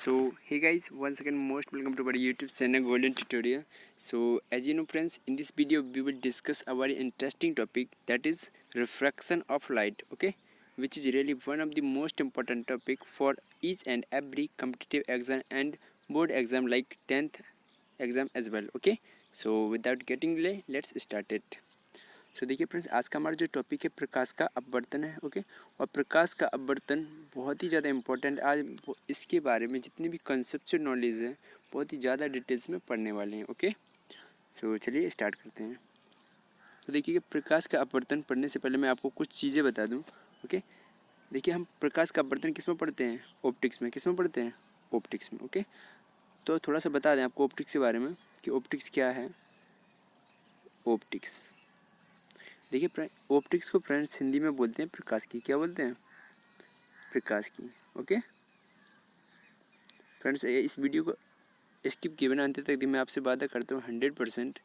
So hey guys, once again most welcome to our YouTube channel Golden Tutorial. So as you know friends, in this video we will discuss a very interesting topic, that is refraction of light, okay, which is really one of the most important topic for each and every competitive exam and board exam like 10th exam as well, okay. So without getting delay, let's start it. सो देखिए friends, आज का हमारा जो topic है प्रकाश का अपवर्तन है, okay. और प्रकाश का अपवर्तन बहुत ही ज़्यादा इम्पोर्टेंट, आज इसके बारे में जितनी भी कंसेप्चुअल नॉलेज है बहुत ही ज़्यादा डिटेल्स में पढ़ने वाले हैं, ओके। सो चलिए स्टार्ट करते हैं। तो देखिए कि प्रकाश का अपवर्तन पढ़ने से पहले मैं आपको कुछ चीज़ें बता दूँ, ओके। देखिए हम प्रकाश का अपवर्तन किस में पढ़ते हैं? ऑप्टिक्स में। किस में पढ़ते हैं? ऑप्टिक्स में, ओके। तो थोड़ा सा बता दें आपको ऑप्टिक्स के बारे में कि ऑप्टिक्स क्या है। ऑप्टिक्स, देखिए ऑप्टिक्स को फ्रेंड्स हिंदी में बोलते हैं प्रकाश की। क्या बोलते हैं? प्रकाश की, ओके। फ्रेंड्स इस वीडियो को स्किप किए बिना अंत तक मैं आपसे वादा करता हूँ 100%,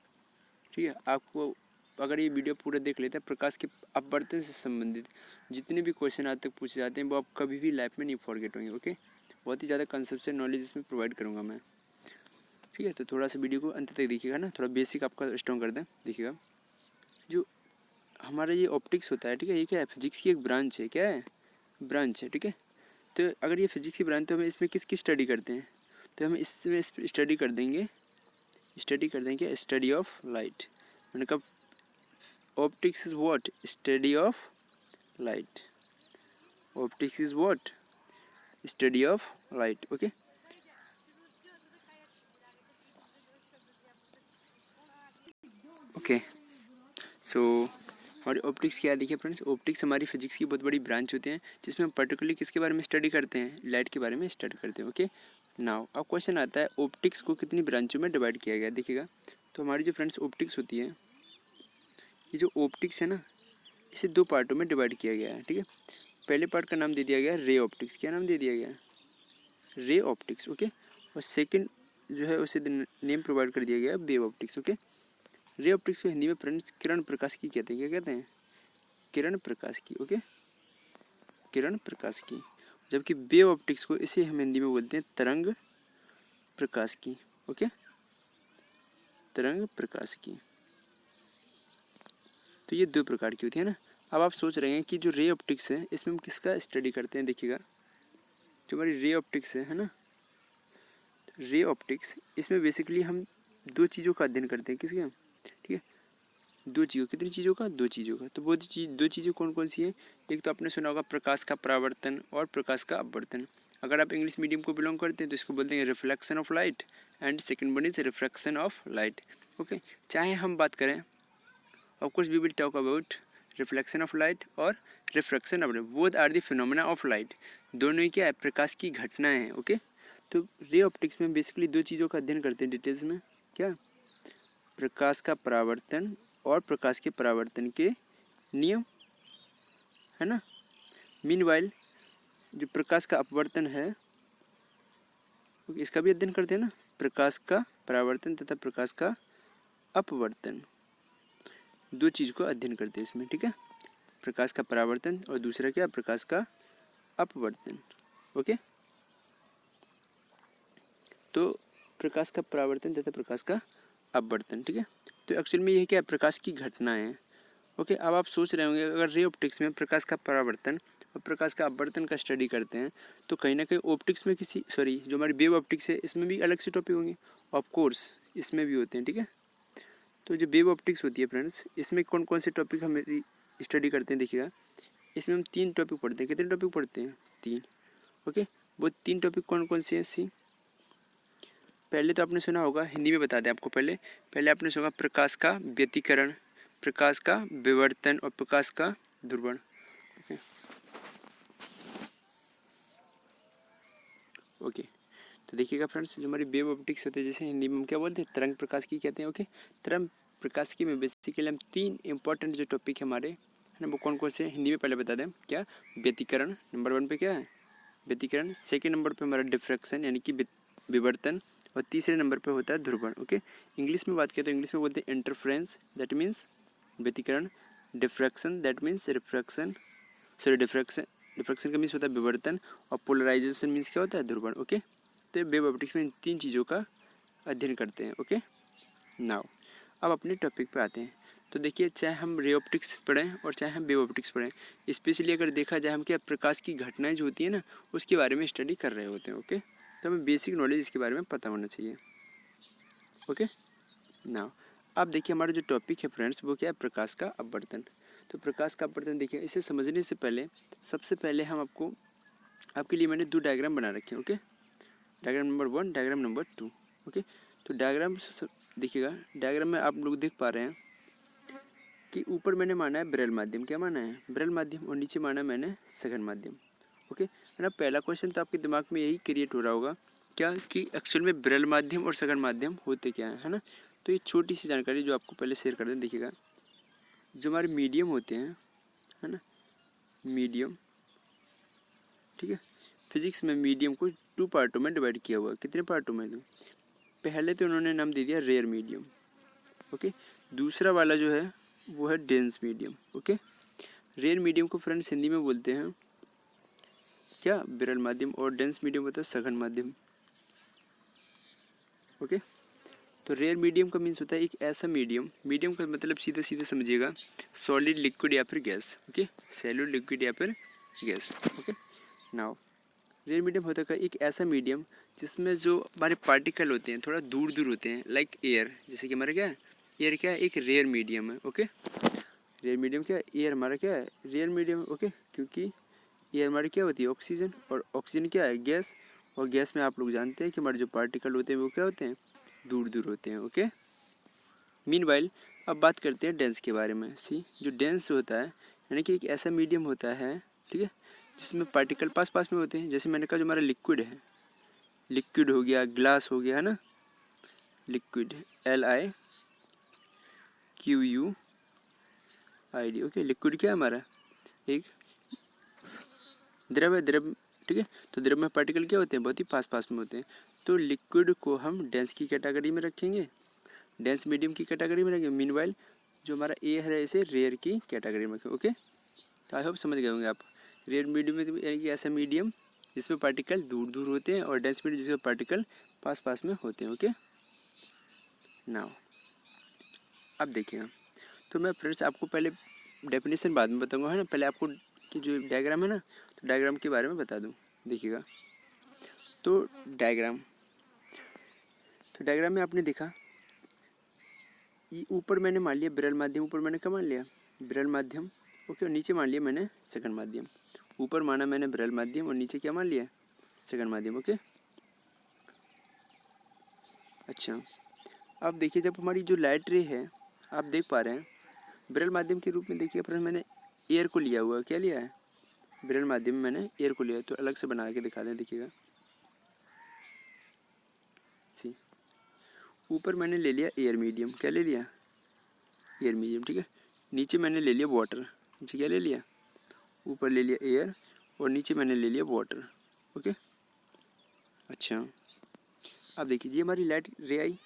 ठीक है। आपको अगर ये वीडियो पूरा देख लेते हैं, प्रकाश के अपवर्तन से संबंधित जितने भी क्वेश्चन आज तक पूछे जाते हैं वो आप कभी भी लाइफ में नहीं फॉरगेट होंगे, ओके। बहुत ही ज़्यादा कंसेप्चुअल नॉलेज इसमें प्रोवाइड करूँगा मैं, ठीक है। तो थोड़ा सा वीडियो को अंत तक देखिएगा ना, थोड़ा बेसिक आपका स्ट्रॉन्ग कर दें। देखिएगा जो हमारा ये ऑप्टिक्स होता है, ठीक है, ये क्या है? फिजिक्स की एक ब्रांच है। क्या है? ब्रांच है, ठीक है। तो अगर ये फिजिक्स की ब्रांच, तो हमें इसमें किसकी स्टडी करते हैं? तो हम इसमें स्टडी कर देंगे स्टडी ऑफ लाइट। मैंने कहा optics is what? Study of light. Optics is what? Study of light, okay. Okay, so हमारी ऑप्टिक्स क्या है? देखिए फ्रेंड्स, ऑप्टिक्स हमारी फिजिक्स की बहुत बड़ी ब्रांच होते हैं जिसमें हम पर्टिकुलरली किसके बारे में स्टडी करते हैं? लाइट के बारे में स्टडी करते हैं, ओके। नाउ अब क्वेश्चन आता है ऑप्टिक्स को कितनी ब्रांचों में डिवाइड किया गया? देखिएगा, तो हमारी जो फ्रेंड्स ऑप्टिक्स होती है, ये जो ऑप्टिक्स है ना, इसे दो पार्टों में डिवाइड किया गया है, ठीक है। पहले पार्ट का नाम दे दिया गया रे ऑप्टिक्स। क्या नाम दे दिया गया? Ray optics, okay. और सेकंड जो है उसे नेम प्रोवाइड कर दिया गया wave optics, okay. Ray optics को हिंदी में फ्रेंड्स किरण प्रकाश की कहते हैं। क्या कहते हैं? किरण प्रकाश की, ओके, किरण प्रकाश की। जबकि वेव ऑप्टिक्स को इसे हम हिंदी में बोलते हैं तरंग प्रकाश की, ओके, तरंग प्रकाश की। तो ये दो प्रकार की होती है ना। अब आप सोच रहे हैं कि जो रे ऑप्टिक्स है इसमें हम किसका स्टडी करते हैं? देखिएगा, जो हमारी रे ऑप्टिक्स है ना, रे ऑप्टिक्स, इसमें बेसिकली हम दो चीज़ों का अध्ययन करते हैं। किसके? ठीक है, दो चीज़ों, कितनी चीज़ों का? दो चीज़ों का। तो वो दो चीज़ें कौन कौन सी है? एक तो आपने सुना होगा प्रकाश का परावर्तन और प्रकाश का अपवर्तन। अगर आप इंग्लिश मीडियम को बिलोंग करते हैं तो इसको बोलते हैं reflection of light, and second one is refraction of light, okay. चाहे हम बात करें, of course we will talk about reflection of light और refraction of light, both are the phenomena of light. दोनों ही क्या है? प्रकाश की घटनाएं हैं, ओके। तो रे ऑप्टिक्स में बेसिकली दो चीज़ों का अध्ययन करते हैं डिटेल्स में। क्या? प्रकाश का परावर्तन और प्रकाश के परावर्तन के नियम, है ना। मीनवाइल जो प्रकाश का अपवर्तन है इसका भी अध्ययन करते हैं ना, प्रकाश का परावर्तन तथा प्रकाश का अपवर्तन, दो चीज़ को अध्ययन करते हैं इसमें, ठीक है। प्रकाश का परावर्तन और दूसरा क्या? प्रकाश का अपवर्तन, ओके। तो प्रकाश का परावर्तन तथा प्रकाश का अपवर्तन, ठीक है। तो एक्चुअल में यह क्या है? प्रकाश की घटनाएं हैं, ओके। अब आप सोच रहे होंगे अगर रे ऑप्टिक्स में प्रकाश का परावर्तन और प्रकाश का अपवर्तन का स्टडी करते हैं तो कहीं ना कहीं ऑप्टिक्स में जो हमारी वेव ऑप्टिक्स है इसमें भी अलग से टॉपिक होंगे। ऑफ कोर्स इसमें भी होते हैं, ठीक है। तो जो वेव ऑप्टिक्स होती है फ्रेंड्स, इसमें कौन कौन से टॉपिक हम स्टडी करते हैं? देखिएगा, इसमें हम तीन टॉपिक पढ़ते हैं। कितने टॉपिक पढ़ते हैं? तीन, ओके। वो तीन टॉपिक कौन कौन से हैं? पहले तो आपने सुना होगा, हिंदी में बता दें आपको, पहले आपने सुना प्रकाश का व्यतिकरण, प्रकाश का विवर्तन और प्रकाश का ध्रुवण, ओके। तो देखिएगा फ्रेंड्स, जो हमारी वेव ऑप्टिक्स होते हैं जैसे हिंदी में हम क्या बोलते हैं? तरंग प्रकाश की कहते हैं, ओके। तरंग प्रकाश की में बेसिकली हम तीन इंपॉर्टेंट जो टॉपिक है हमारे, है ना, वो कौन कौन से हिंदी में पहले बता दें। क्या? व्यतिकरण नंबर 1 पे क्या है? व्यतिकरण। सेकेंड नंबर पे हमारा डिफ्रैक्शन यानी कि विवर्तन, और तीसरे नंबर पे होता है ध्रुवण, ओके। इंग्लिश में बात करें तो इंग्लिश में बोलते हैं इंटरफ्रेंस, दैट मीन्स व्यतिकरण। Diffraction that means refraction, diffraction का मीन्स होता है विवर्तन, और पोलराइजेशन मीन्स क्या होता है? ध्रुवण, ओके। तो वेव ऑप्टिक्स में इन 3 चीज़ों का अध्ययन करते हैं। ओके, नाउ अब अपने टॉपिक पे आते हैं। तो देखिए, चाहे हम रे ऑप्टिक्स पढ़ें और चाहे हम वेव ऑप्टिक्स पढ़ें, स्पेशली अगर देखा जाए हम क्या प्रकाश की घटनाएं जो होती है ना, उसके बारे में स्टडी कर रहे होते हैं। ओके, तो हमें बेसिक नॉलेज इसके बारे में पता होना चाहिए। ओके, नाउ अब देखिए, हमारा जो टॉपिक है फ्रेंड्स, वो क्या है, प्रकाश का अपवर्तन। तो प्रकाश का अपवर्तन देखिए, इसे समझने से पहले सबसे पहले हम आपके लिए मैंने 2 डायग्राम बना रखे हैं। Okay, diagram number 1, diagram number 2। Okay, तो डायग्राम देखिएगा, डायग्राम में आप लोग देख पा रहे हैं कि ऊपर मैंने माना है ब्रेल माध्यम। क्या माना है? ब्रेल माध्यम। और नीचे माना मैंने सघन माध्यम। ओके, है ना। पहला क्वेश्चन तो आपके दिमाग में यही क्रिएट हो रहा होगा, क्या कि एक्चुअल में ब्रेल माध्यम और सघन माध्यम होते क्या है ना। तो ये छोटी सी जानकारी जो आपको पहले शेयर कर दें। देखिएगा, जो हमारे मीडियम होते हैं, है ना, मीडियम, ठीक है। फिजिक्स में मीडियम को 2 पार्टों में डिवाइड किया हुआ है। कितने पार्टों में? पहले तो उन्होंने नाम दे दिया रेयर मीडियम। ओके, दूसरा वाला जो है वो है dense medium. Okay, rare medium को फ्रेंड्स हिंदी में बोलते हैं क्या? विरल माध्यम। और डेंस मीडियम होता है सघन माध्यम। ओके, तो रेयर मीडियम का मीन्स होता है एक ऐसा मीडियम, मीडियम का मतलब सीधा सीधा समझिएगा, सॉलिड, लिक्विड या फिर गैस। ओके, सॉलिड, लिक्विड या फिर gas. Okay, now rare medium होता है एक ऐसा मीडियम जिसमें जो हमारे पार्टिकल होते हैं थोड़ा दूर दूर होते हैं, लाइक एयर। जैसे कि हमारा क्या है, एयर क्या है, एक रेयर मीडियम है। ओके, रेयर मीडियम क्या है, एयर हमारा क्या है, रेयर मीडियम। ओके, क्योंकि एयर हमारी क्या होती है, ऑक्सीजन, और ऑक्सीजन क्या है, गैस। और गैस में आप लोग जानते हैं कि हमारे जो पार्टिकल होते हैं वो क्या होते हैं, दूर दूर होते हैं। ओके, मीनवाइल अब बात करते हैं डेंस के बारे में। सी, जो डेंस होता है यानी कि एक ऐसा मीडियम होता है, ठीक है, जिसमें पार्टिकल पास पास में होते हैं। जैसे मैंने कहा जो हमारा लिक्विड है, लिक्विड हो गया, ग्लास हो गया, है ना, लिक्विड, LIQUID। ओके, लिक्विड क्या है हमारा, एक द्रव है, द्रव, ठीक है। तो द्रव में पार्टिकल क्या होते हैं, बहुत ही पास पास में होते हैं। तो लिक्विड को हम डेंस की कैटेगरी में रखेंगे, डेंस मीडियम की कैटेगरी में रखेंगे। मीनवाइल जो हमारा ए है इसे रेयर की कैटेगरी में रखें। ओके, तो आई होप समझ गए होंगे आप। रेयर मीडियम में यानी कि ऐसा मीडियम जिसमें पार्टिकल दूर दूर होते हैं, और डेंस मीडियम जिसमें पार्टिकल पास पास में होते हैं। ओके, नाउ अब देखिएगा, तो मैं फ्रेंड्स आपको पहले डेफिनेशन बाद में बताऊंगा, है ना। पहले आपको कि जो डायग्राम है ना, तो डायग्राम के बारे में बता दूं। देखिएगा, तो डायग्राम में आपने देखा, ये ऊपर मैंने मान लिया विरल माध्यम, ऊपर मैंने क्या मान लिया, विरल माध्यम। ओके, और नीचे मान लिया मैंने सघन माध्यम। ऊपर माना मैंने विरल माध्यम और नीचे क्या मान लिया, सघन माध्यम। ओके, अच्छा, अब देखिए, जब हमारी जो लाइट रे है, आप देख पा रहे हैं विरल माध्यम के रूप में। देखिए फ्रेंड, मैंने एयर को लिया हुआ है। क्या लिया है, विरल माध्यम में मैंने एयर को लिया है। तो अलग से बना के दिखा दें। देखिएगा, सी, ऊपर मैंने ले लिया एयर मीडियम। क्या ले लिया, एयर मीडियम, ठीक है। नीचे मैंने ले लिया वाटर। नीचे क्या ले लिया, ऊपर ले लिया एयर, और नीचे मैंने ले लिया वाटर। ओके, अच्छा, अब देखिए, ये हमारी लाइट रे आई।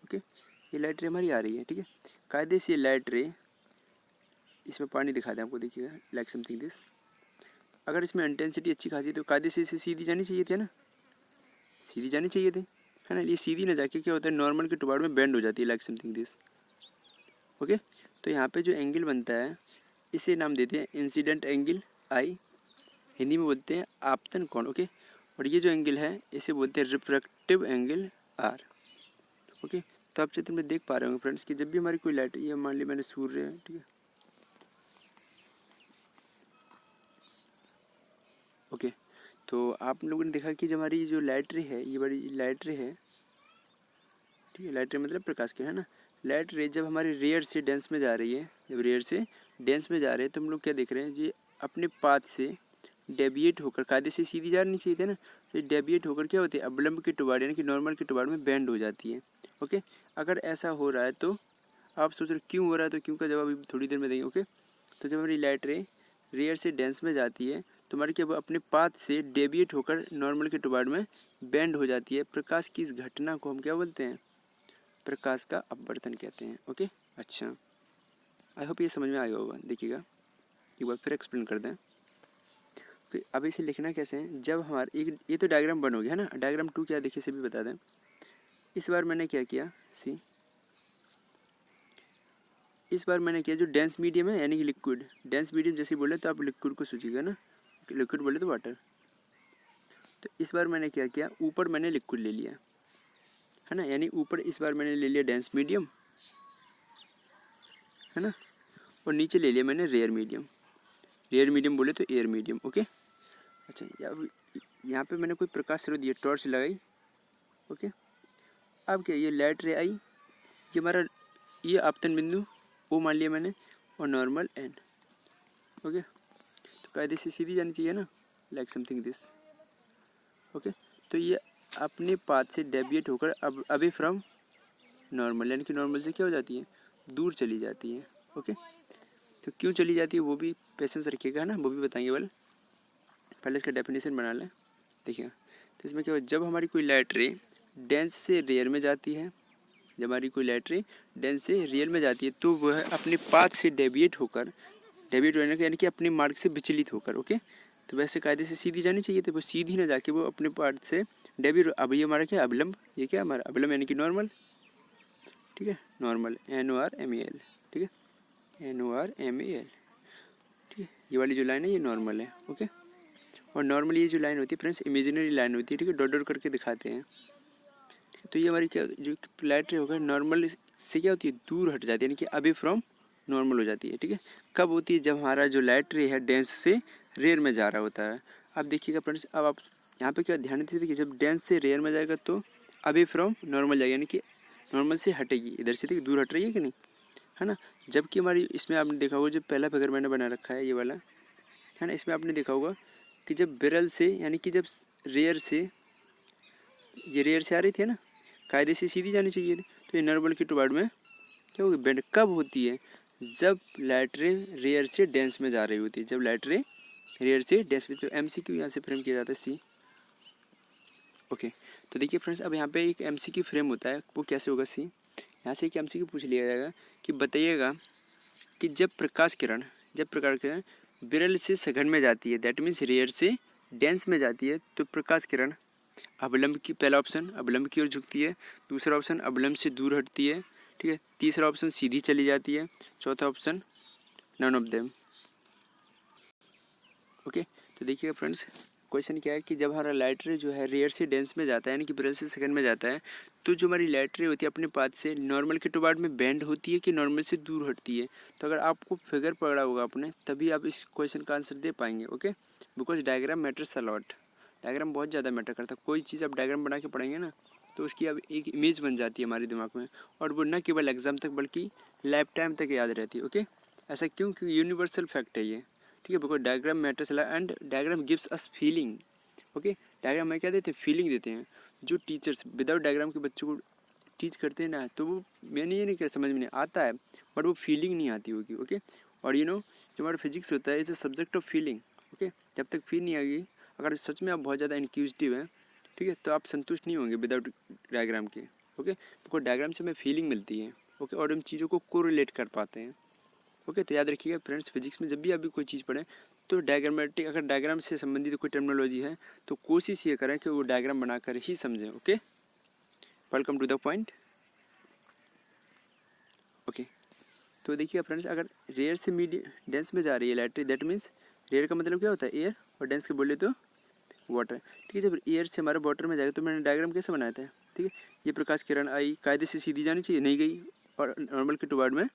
ओके, ये लाइट रे हमारी आ रही है, ठीक है। कायदे से ये लाइट रे, इसमें पानी दिखा दें आपको। देखिएगा, लाइक समथिंग दिस। अगर इसमें इंटेंसिटी अच्छी खासी तो कायदे से इसे सीधी जानी चाहिए थी ना, सीधी जानी चाहिए थी, है ना। ये सीधी ना जाके क्या होता है, नॉर्मल के टुकड़े में बेंड हो जाती है, लाइक समथिंग दिस। ओके, तो यहाँ पे जो एंगल बनता है इसे नाम देते हैं इंसिडेंट एंगल आई, हिंदी में बोलते हैं आपतन कोण। ओके, और ये जो एंगल है इसे बोलते हैं रिफ्रैक्टिव एंगल आर। ओके, तो आप चित्र में देख पा रहे होंगे फ्रेंड्स कि जब भी हमारी कोई लाइट, ये मान ली मैंने सूर्य है, ठीक है। ओके, तो आप लोगों ने देखा कि जब हमारी जो लाइट रे है, ये बड़ी लाइट रे है, ठीक है। लाइट रे मतलब प्रकाश के, है ना। लाइट रे जब हमारी रेयर से डेंस में जा रही है, जब रेयर से डेंस में जा रहे हैं, तो हम लोग क्या देख रहे हैं, ये अपने पाथ से डेविएट होकर, कायदे से सीधी जानी चाहिए थी ना, तो डेविएट होकर क्या होती है, अवलंब के टुवाड़ यानी कि नॉर्मल के टुवाड़ में बेंड हो जाती है। ओके, अगर ऐसा हो रहा है तो आप सोच रहे क्यों हो रहा है, तो क्यों का जवाब अभी थोड़ी देर में देंगे। ओके, तो जब हमारी लाइट रे रेयर से डेंस में जाती है तो हमारी क्या अपने पाथ से डेविएट होकर नॉर्मल के टुवाड़ में बेंड हो जाती है। प्रकाश की इस घटना को हम क्या बोलते हैं, प्रकाश का अपवर्तन कहते हैं। ओके, अच्छा, आई होप ये समझ में आ गया होगा। देखिएगा, एक बार फिर एक्सप्लेन कर दें। अब इसे लिखना कैसे है, जब हमारे एक ये तो डायग्राम 1 हो गया है ना। डायग्राम 2 क्या देखिए इसे भी बता दें। इस बार मैंने क्या किया, सी इस बार मैंने किया जो डेंस मीडियम है यानी कि लिक्विड, डेंस मीडियम जैसे बोले तो आप लिक्विड को सोचिएगा ना, लिक्विड बोले तो वाटर। तो इस बार मैंने क्या किया, ऊपर मैंने लिक्विड ले लिया है ना, यानी ऊपर इस बार मैंने ले लिया डेंस मीडियम है ना, और नीचे ले लिया मैंने रेयर मीडियम। रेयर मीडियम बोले तो एयर मीडियम। ओके, अच्छा यहाँ पे मैंने कोई प्रकाश स्रोत दिया, टॉर्च लगाई। ओके, अब क्या, ये लाइट रे आई, ये हमारा ये आपतन बिंदु ओ मान लिया मैंने, और नॉर्मल एन। ओके, तो कायदे से सीधी जानी चाहिए ना, लाइक समथिंग दिस। ओके, तो ये अपने पाथ से डेविएट होकर अब अभी फ्रॉम नॉर्मल, यानी कि नॉर्मल से क्या हो जाती है, दूर चली जाती है। ओके, तो क्यों चली जाती है वो भी पेशेंस रखिएगा ना, वो भी बताएंगे। पहले इसका डेफिनेशन बना लें। देखिए, तो इसमें क्या हो, जब हमारी कोई लाइट रे डेंस से रेयर में जाती है, जब हमारी कोई लाइट रे डेंस से रेयर में जाती है तो वह अपने पाथ से डेविएट होकर, डेविएट होने का यानी कि अपने मार्ग से विचलित होकर, ओके, तो वैसे कायदे से सीधी जानी चाहिए, तो वो सीधी ना जाके वो अपने पाथ से डेविएट। अब ये हमारा क्या अवलंब, ये क्या हमारा अवलंब यानी कि नॉर्मल, ठीक है, नॉर्मल NORMAL, ठीक है, NORMAL, ठीक है, ये वाली जो लाइन है ये नॉर्मल है। ओके, और नॉर्मली ये जो लाइन होती है फ्रेंड्स इमेजिनरी लाइन होती है, ठीक है, डॉट डॉट करके दिखाते हैं। तो ये हमारी क्या जो लाइट रे होगा नॉर्मल से क्या होती है, दूर हट जाती है, यानी कि अभी फ्रॉम नॉर्मल हो जाती है। ठीक है, कब होती है, जब हमारा जो लाइट रे है डेंस से रेयर में जा रहा होता है। अब देखिएगा फ्रेंड्स, अब आप यहाँ पे क्या ध्यान दीजिए, देखिए जब डेंस से रेयर में जाएगा तो अभी फ्रॉम नॉर्मल जाएगा, यानी कि नॉर्मल से हटेगी, इधर से देखिए दूर हट रही है कि नहीं, है ना। जबकि हमारी इसमें आपने देखा होगा जो पहला फिगर मैंने बना रखा है ये वाला, है ना, इसमें आपने देखा होगा कि जब विरल से यानी कि जब रेयर से, ये रेयर से आ रही थी ना, कायदे से सीधी जानी चाहिए थी, तो ये नॉर्मल की टुवर्ड में क्या होगी, बेंड कब होती है, जब लाइट रे रेयर से डेंस में जा रही होती है, जब लाइट रे रेयर से डेंस में। तो MCQ यहाँ से फ्रेम किया जाता है सी। ओके, तो देखिए फ्रेंड्स, अब यहाँ पे एक MCQ फ्रेम होता है, वो कैसे होगा सी, यहाँ से एक MCQ पूछ लिया जाएगा कि बताइएगा कि जब प्रकाश किरण विरल से सघन में जाती है, दैट मीन्स रेयर से डेंस में जाती है, तो प्रकाश किरण अवलंब की, पहला ऑप्शन अवलंब की ओर झुकती है, दूसरा ऑप्शन अवलंब से दूर हटती है, ठीक है, तीसरा ऑप्शन सीधी चली जाती है, चौथा option none of them. Okay, तो देखिएगा फ्रेंड्स, क्वेश्चन क्या है कि जब हमारा लाइट रे जो है रेयर से डेंस में जाता है, यानी कि विरल से सघन में जाता है, तो जो हमारी लाइट रे होती है अपने पाथ से नॉर्मल के टुवर्ड में बेंड होती है कि नॉर्मल से दूर हटती है। तो अगर आपको फिगर पकड़ा होगा आपने, तभी आप इस क्वेश्चन का आंसर दे पाएंगे। Okay, because diagram matters a lot, diagram बहुत ज़्यादा मैटर करता है। कोई चीज़ आप डायग्राम बना के पढ़ेंगे ना, तो उसकी अब एक इमेज बन जाती है हमारे दिमाग में, और वो न केवल एग्जाम तक बल्कि लाइफ टाइम तक याद रहती है। ओके, ऐसा क्यों, क्योंकि यूनिवर्सल फैक्ट है ये, ठीक है, because diagram matters and diagram gives us feeling. Okay, diagram में क्या देते हैं, फीलिंग देते हैं। जो टीचर्स विदाउट डायग्राम के बच्चों को टीच करते हैं ना, तो वो मैंने ये नहीं क्या समझ में नहीं आता है, बट वो फीलिंग नहीं आती होगी। ओके, और जो हमारा फिजिक्स होता है is a subject of feeling. Okay, जब तक फील नहीं आएगी, अगर सच में आप बहुत ज़्यादा इंक्यूजिटिव हैं, ठीक है, तो आप संतुष्ट नहीं होंगे विदाउट डायग्राम के। ओके, बिकॉज डायग्राम से हमें फीलिंग मिलती है। ओके, और हम चीज़ों को कोरिलेट कर पाते हैं। ओके, तो याद रखिएगा फ्रेंड्स, फिजिक्स में जब भी अभी कोई चीज़ पढ़ें तो डायग्रामेटिक, अगर डायग्राम से संबंधित कोई टर्मिनोलॉजी है तो कोशिश ये करें कि वो डायग्राम बनाकर ही समझें। Okay, welcome to the point. Okay, तो देखिए फ्रेंड्स, अगर रेयर से मीडियम डेंस में जा रही है लाइट, दैट मीन्स रेयर का मतलब क्या होता है, एयर, और डेंस के बोले तो वाटर। ठीक है, जब एयर से हमारा वाटर में जाएगा तो मैंने डायग्राम कैसे बनाया था, ठीक है, ये प्रकाश किरण आई, कायदे से सीधी जानी चाहिए, नहीं गई, और नॉर्मल के टुवर्ड में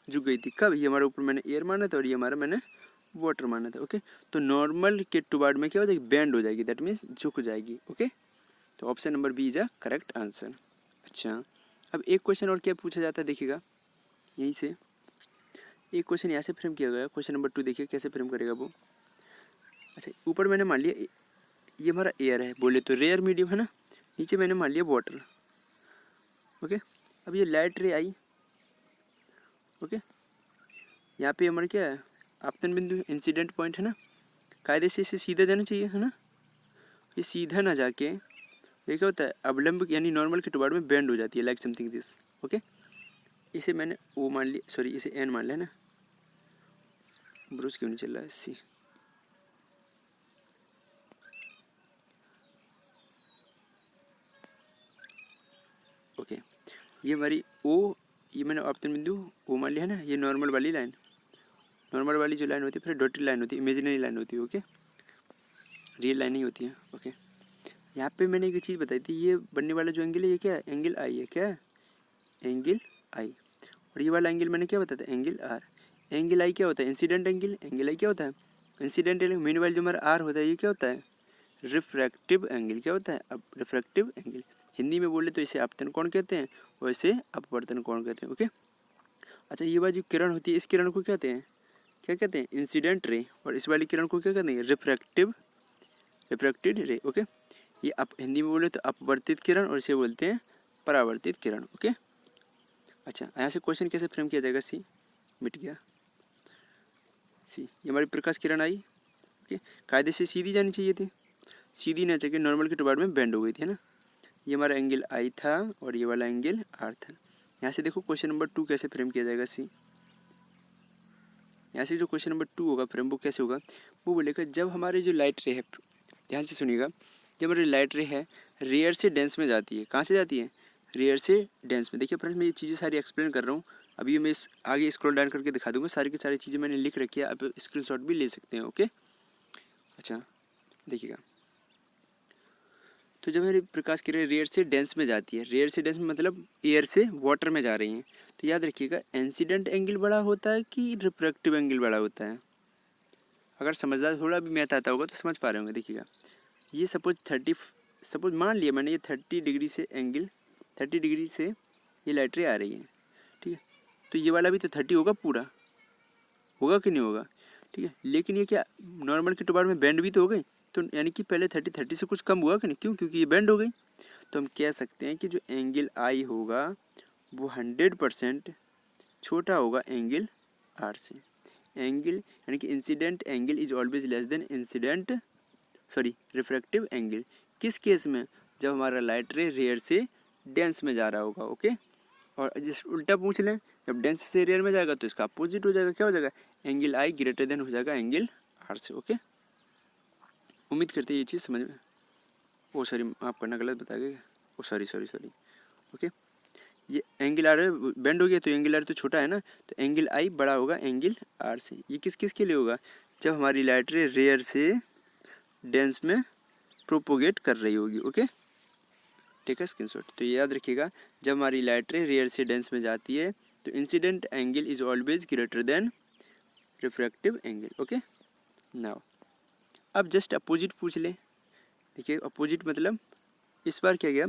झुक गई थी। कब, ये हमारे ऊपर मैंने एयर माना था और ये हमारा मैंने वाटर माना था। ओके, तो नॉर्मल के टुवर्ड में क्या हो जाएगी, बेंड हो जाएगी, दैट मीन्स झुक जाएगी। ओके, तो option number b is a correct answer. अच्छा, अब एक क्वेश्चन और क्या पूछा जाता है, देखिएगा यहीं से एक क्वेश्चन यहाँ से फ्रेम किया गया, क्वेश्चन नंबर 2 देखिए कैसे फ्रेम करेगा वो। अच्छा, ऊपर मैंने मान लिया ये हमारा एयर है, बोले तो रेयर मीडियम है ना, नीचे मैंने मान लिया वाटर। ओके, अब ये लाइट रे आई। ओके, यहाँ पे हमारा क्या है, आपतन बिंदु, इंसिडेंट पॉइंट है ना, कायदे से इसे सीधा जाना चाहिए, है ना, ये सीधा ना जाके ये क्या होता है, अवलंब यानी नॉर्मल के टुवर्ड में बेंड हो जाती है, लाइक समथिंग दिस। ओके, इसे मैंने ओ मान लिया, सॉरी इसे एन मान लिया ना, ब्रूस क्यों नहीं चल रहा है, सी। ये हमारी ओ, ये मैंने अपतन बिंदु ओ मान लिया है ना, ये नॉर्मल वाली लाइन, नॉर्मल वाली जो लाइन होती है, फिर डॉटेड लाइन होती है, इमेजिनरी लाइन होती है, ओके, रियल लाइन नहीं होती है, ओके। यहाँ पे मैंने एक चीज़ बताई थी, ये बनने वाला जो एंगल है ये क्या है, एंगल आई है, क्या है, एंगल आई। और ये वाला एंगल मैंने क्या बताया था, एंगल आर। एंगल आई क्या होता है, इंसिडेंट एंगल, एंगल आई क्या होता है, इंसिडेंट एंगल। मेन वाला जो हमारा आर होता है ये क्या होता है, रिफ्रैक्टिव एंगल, क्या होता है, अब रिफ्रैक्टिव एंगल। हिंदी में बोले तो इसे आपतन कोण कहते हैं, और इसे अपवर्तन कोण कहते हैं, ओके। अच्छा, ये वाली जो किरण होती है इस किरण को कहते हैं, क्या कहते हैं, इंसिडेंट रे, और इस वाली किरण को क्या कहते हैं, रिफ्रैक्टेड रे, ओके। ये आप हिंदी में बोले तो अपवर्तित किरण, और इसे बोलते हैं परावर्तित किरण, ओके। अच्छा, यहाँ से क्वेश्चन कैसे फ्रेम किया जाएगा, सी मिट गया, सी ये हमारी प्रकाश किरण आई, ओके, कायदे से सीधी जानी चाहिए थी, सीधी ना जाके नॉर्मल के टुबाड़ में बेंड हो गई थी, है ना। ये हमारा एंगल आई था और ये वाला एंगल आर था। यहाँ से देखो क्वेश्चन नंबर 2 कैसे फ्रेम किया जाएगा, सी यहाँ से जो क्वेश्चन नंबर 2 होगा फ्रेम, वो कैसे होगा, वो बोलेगा जब हमारे जो लाइट रे है, ध्यान से सुनिएगा, जब हमारी लाइट रे है रेयर से डेंस में जाती है, कहाँ से जाती है, रेयर से डेंस में। देखिए फ्रेंड्स, मैं ये चीज़ें सारी एक्सप्लेन कर रहा हूँ, अभी मैं आगे स्क्रॉल डाउन करके दिखा दूंगा, सारी की सारी चीज़ें मैंने लिख रखी है, आप स्क्रीनशॉट भी ले सकते हैं, ओके। अच्छा देखिएगा, तो जब मेरी प्रकाश किरण रेयर से डेंस में जाती है, रेयर से डेंस में मतलब एयर से वाटर में जा रही हैं, तो याद रखिएगा इंसिडेंट एंगल बड़ा होता है कि रिफ्रैक्टिव एंगल बड़ा होता है। अगर समझदार थोड़ा भी मैथ आता होगा तो समझ पा रहे होंगे। देखिएगा, ये सपोज मान लिया मैंने, ये 30 डिग्री से एंगल, 30 डिग्री से ये लाइट रे आ रही है, ठीक है, तो ये वाला भी तो 30 होगा, पूरा होगा कि नहीं होगा, ठीक है। लेकिन ये क्या नॉर्मल के टुबाड़ में बेंड भी तो हो गई, तो यानी कि पहले 30 से कुछ कम हुआ कि नहीं, क्यों, क्योंकि ये बेंड हो गई। तो हम कह सकते हैं कि जो एंगल आई होगा वो 100% छोटा होगा एंगल आर से। एंगल यानी कि incident angle is always less than refractive angle. किस केस में, जब हमारा लाइट रे रेयर से डेंस में जा रहा होगा, ओके। और जिस उल्टा पूछ लें, जब डेंस से रेयर में जाएगा तो इसका अपोजिट हो जाएगा, क्या हो जाएगा, एंगल आई ग्रेटर देन हो जाएगा एंगल आर से, ओके। उम्मीद करते हैं ये चीज़ समझ में। ओ सॉरी, आप करना गलत बता गए, ओ सॉरी, ओके। ये एंगल आर बेंड हो गया, तो एंगल आर तो छोटा है ना, तो एंगल आई बड़ा होगा एंगल आर से। ये किस किस के लिए होगा, जब हमारी लाइट रे रेयर से डेंस में प्रोपोगेट कर रही होगी, ओके। ठीक है, स्क्रीनशॉट। तो ये याद रखिएगा, जब हमारी लाइट रे रेयर से डेंस में जाती है तो incident angle is always greater than refractive angle, okay. Now अब जस्ट अपोजिट पूछ ले। देखिए अपोजिट मतलब इस बार क्या गया,